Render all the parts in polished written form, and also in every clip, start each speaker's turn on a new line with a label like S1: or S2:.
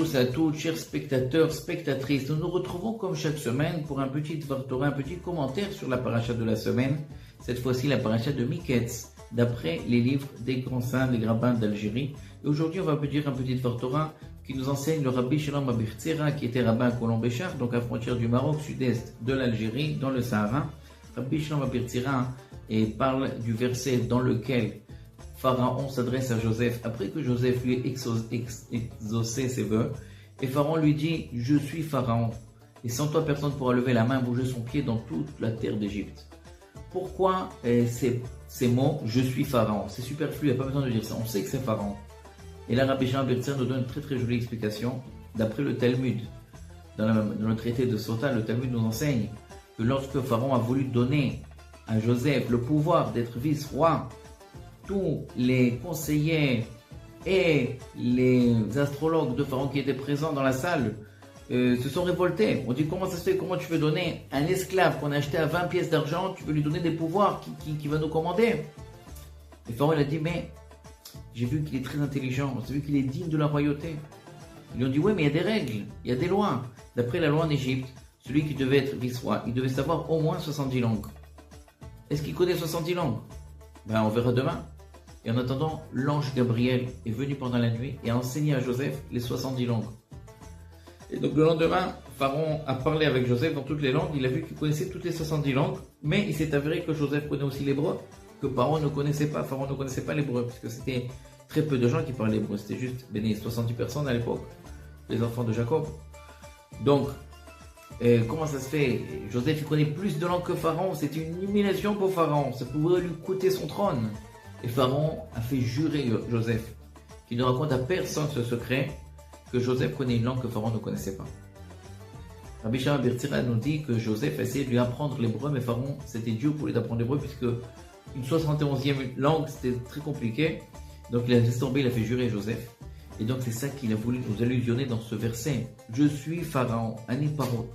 S1: tous et à toutes, chers spectateurs, spectatrices. Nous nous retrouvons comme chaque semaine pour un petit Dvar Torah, un petit commentaire sur la paracha de la semaine. Cette fois-ci, la paracha de Miketz, d'après les livres des grands saints, les rabbins d'Algérie. Et aujourd'hui, on va dire un petit Dvar Torah qui nous enseigne le Rabbi Shalom Abirtzera, qui était rabbin à Colombéchar, donc à la frontière du Maroc, sud-est de l'Algérie, dans le Sahara. Rabbi Shalom Abirtzera parle du verset dans lequel Pharaon s'adresse à Joseph après que Joseph lui ait exaucé ses vœux. Et Pharaon lui dit: je suis Pharaon, et sans toi personne ne pourra lever la main, bouger son pied dans toute la terre d'Égypte. Pourquoi ces mots, je suis Pharaon? C'est superflu, il n'y a pas besoin de dire ça, on sait que c'est Pharaon. Et là, Rabbi Shalom Abirtzera nous donne une très très jolie explication. D'après le Talmud, dans le traité de Sota, le Talmud nous enseigne que lorsque Pharaon a voulu donner à Joseph le pouvoir d'être vice-roi, tous les conseillers et les astrologues de Pharaon qui étaient présents dans la salle se sont révoltés. On dit: comment ça se fait? Comment tu veux donner un esclave qu'on a acheté à 20 pièces d'argent, tu veux lui donner des pouvoirs qui va nous commander? Et Pharaon il a dit: mais j'ai vu qu'il est très intelligent, j'ai vu qu'il est digne de la royauté. Ils lui ont dit: ouais, mais il y a des règles, il y a des lois. D'après la loi en Égypte, celui qui devait être vice-roi, il devait savoir au moins 70 langues. Est-ce qu'il connaît 70 langues? Ben, on verra demain. Et en attendant, l'ange Gabriel est venu pendant la nuit et a enseigné à Joseph les 70 langues. Et donc le lendemain, Pharaon a parlé avec Joseph dans toutes les langues. Il a vu qu'il connaissait toutes les 70 langues, mais il s'est avéré que Joseph connaît aussi l'hébreu, que Pharaon ne connaissait pas. Pharaon ne connaissait pas l'hébreu, puisque c'était très peu de gens qui parlaient l'hébreu. C'était juste 70 personnes à l'époque, les enfants de Jacob. Donc, comment ça se fait? Joseph il connaît plus de langues que Pharaon. C'était une humiliation pour Pharaon. Ça pouvait lui coûter son trône. Et Pharaon a fait jurer Joseph qu'il ne raconte à personne ce secret, que Joseph connaît une langue que Pharaon ne connaissait pas. Rabbi Shalom Abirtzera nous dit que Joseph a essayé de lui apprendre l'hébreu, mais Pharaon, c'était dur pour lui d'apprendre l'hébreu, puisque une 71e langue, c'était très compliqué. Donc il a laissé tomber, il a fait jurer Joseph. Et donc c'est ça qu'il a voulu nous allusionner dans ce verset. Je suis Pharaon, Ani Paro.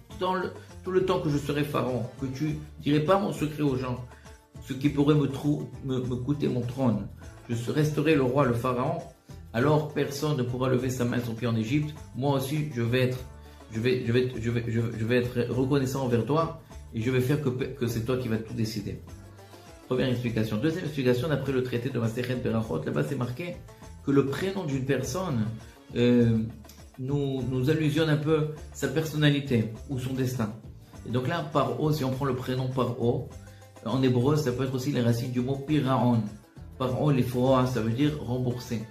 S1: Tout le temps que je serai Pharaon, que tu ne dirais pas mon secret aux gens, ce qui pourrait me coûter mon trône. Je resterai le roi, le Pharaon, alors personne ne pourra lever sa main et son pied en Égypte. Moi aussi, je vais être reconnaissant envers toi, et je vais faire que c'est toi qui vas tout décider. Première explication. Deuxième explication, d'après le traité de Masechet Berachot, là-bas c'est marqué que le prénom d'une personne nous allusionne un peu sa personnalité ou son destin. Et donc là, Paro, si on prend le prénom Paro, en hébreu, ça peut être aussi les racines du mot Piraon. Paro, les fois, ça veut dire rembourser.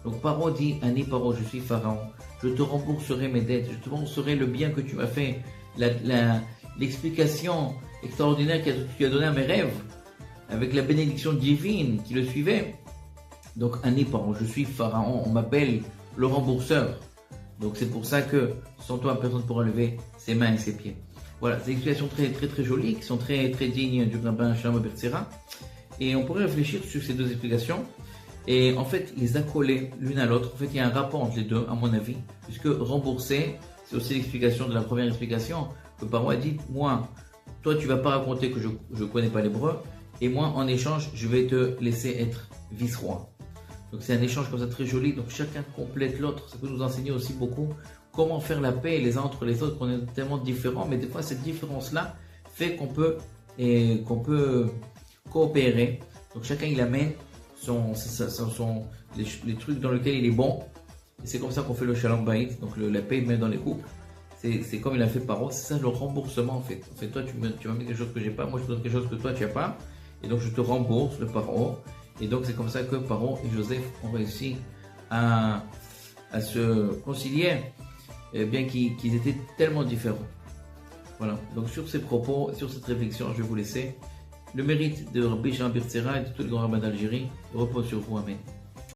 S1: Donc Paro dit: Ani Paro, je suis Pharaon, je te rembourserai mes dettes, je te rembourserai le bien que tu m'as fait, l'explication extraordinaire que tu as donnée à mes rêves, avec la bénédiction divine qui le suivait. Donc Ani Paro, je suis Pharaon, on m'appelle le rembourseur. Donc c'est pour ça que sans toi, personne ne pourra lever ses mains et ses pieds. Voilà, c'est des explications très très très jolies, qui sont très très dignes du rabbin Shalom Abirtzera. Et on pourrait réfléchir sur ces deux explications et en fait les accoler l'une à l'autre. En fait, il y a un rapport entre les deux, à mon avis, puisque rembourser, c'est aussi l'explication de la première explication, que Pharaon a dit: moi, toi tu vas pas raconter que je ne connais pas l'hébreu, et moi en échange je vais te laisser être vice-roi. Donc c'est un échange comme ça très joli, donc chacun complète l'autre. Ça peut nous enseigner aussi beaucoup comment faire la paix les uns entre les autres, qu'on est tellement différents, mais des fois cette différence-là fait qu'on peut coopérer. Donc chacun il amène les trucs dans lesquels il est bon, et c'est comme ça qu'on fait le Shalom Bayit, donc la paix même dans les couples. C'est comme il a fait Paro, c'est ça le remboursement en fait. En fait, toi tu m'as mis quelque chose que j'ai pas, moi je te donne quelque chose que toi tu n'as pas, et donc je te rembourse le Paro. Et donc c'est comme ça que Pharaon et Joseph ont réussi à se concilier, bien qu'ils étaient tellement différents. Voilà, donc sur ces propos, sur cette réflexion, je vais vous laisser. Le mérite de Rabbi Shalom Abirtzera et de tous les grands rabbins d'Algérie repose sur vous. Amen.